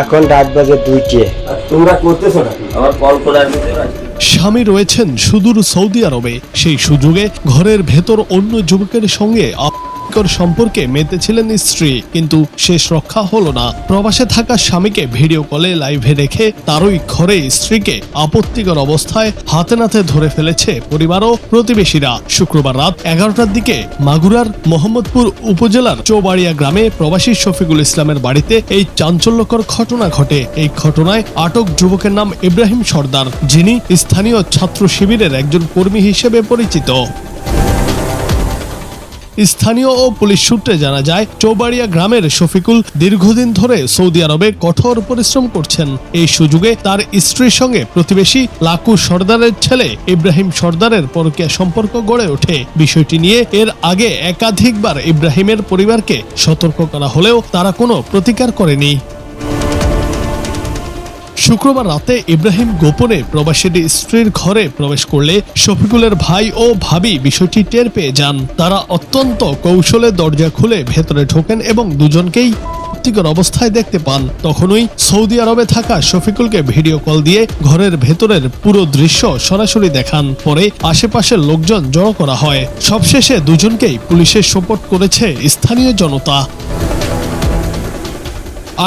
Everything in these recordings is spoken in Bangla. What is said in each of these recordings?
এখন রাত বাজে 2টে। তোমরা করতেছো নাকি? আমার কল করে আসবে। স্বামী রয়েছেন সুদূর সৌদি আরবে, সেই সুযোগে ঘরের ভেতর অন্য যুবকের সঙ্গে আপত্তিকর সম্পর্কে মেতেছিলেন স্ত্রী, কিন্তু শেষ রক্ষা হলো না। প্রবাসে থাকা স্বামীকে ভিডিও কলে লাইভে রেখে তারই ঘরে স্ত্রীকে আপত্তিকর অবস্থায় হাতে নাতে ধরে ফেলেছে পরিবার ও প্রতিবেশীরা। শুক্রবার রাত 11টার দিকে মাগুরার মোহাম্মদপুর উপজেলার চৌবাড়িয়া গ্রামে প্রবাসী শফিকুল ইসলামের বাড়িতে এই চাঞ্চল্যকর ঘটনা ঘটে। এই ঘটনায় আটক যুবকের নাম ইব্রাহিম সর্দার, যিনি স্থানীয় ছাত্র শিবিরের একজন কর্মী হিসেবে পরিচিত। স্থানীয় ও পুলিশ সূত্রে জানা যায়, চৌবাড়িয়া গ্রামের শফিকুল দীর্ঘদিন ধরে সৌদি আরবে কঠোর পরিশ্রম করছেন। এই সুযোগে তার স্ত্রীর সঙ্গে প্রতিবেশী লাকু সর্দারের ছেলে ইব্রাহিম সর্দারের পরকীয়া সম্পর্ক গড়ে ওঠে। বিষয়টি নিয়ে এর আগে একাধিকবার ইব্রাহিমের পরিবারকে সতর্ক করা হলেও তারা কোনো প্রতিকার করেনি। শুক্রবার রাতে ইব্রাহিম গোপনে প্রবাসীর স্ত্রীর ঘরে প্রবেশ করলে শফিকুলের ভাই ও ভাবি বিষয়টি টের পেয়ে যান। তারা অত্যন্ত কৌশলে দরজা খুলে ভেতরে ঢোকেন এবং দুজনকেই আপত্তিকর অবস্থায় দেখতে পান। তখনই সৌদি আরবে থাকা শফিকুলকে ভিডিও কল দিয়ে ঘরের ভেতরের পুরো দৃশ্য সরাসরি দেখান। পরে আশেপাশের লোকজন জড়ো করা হয়। সবশেষে দুজনকেই পুলিশের সোপর্দ করেছে স্থানীয় জনতা।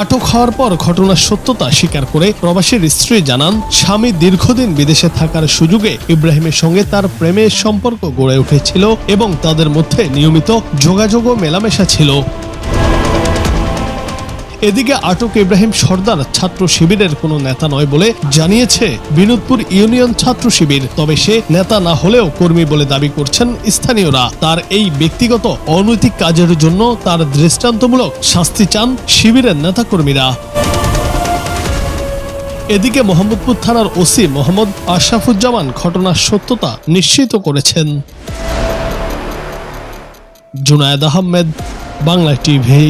আটক হওয়ার পর ঘটনার সত্যতা স্বীকার করে প্রবাসীর স্ত্রী জানান, স্বামী দীর্ঘদিন বিদেশে থাকার সুযোগে ইব্রাহিমের সঙ্গে তার প্রেমের সম্পর্ক গড়ে উঠেছিল এবং তাদের মধ্যে নিয়মিত যোগাযোগ ও মেলামেশা ছিল। এদিকে আটক ইব্রাহিম সর্দার ছাত্র শিবিরের কোনো নেতা নয় বলে জানিয়েছে বিনোদপুর ইউনিয়ন ছাত্র শিবির। তবে সে নেতা না হলেও কর্মী বলে দাবি করছেন স্থানীয়রা। তার এই ব্যক্তিগত অনৈতিক কাজের জন্য তার দৃষ্টান্তমূলক শাস্তি চান শিবিরের নেতাকর্মীরা। এদিকে মোহাম্মদপুর থানার ওসি মোহাম্মদ আশরাফুজ্জামান ঘটনার সত্যতা নিশ্চিত করেছেন। জুনায়েদ আহমেদ, বাংলা টিভি।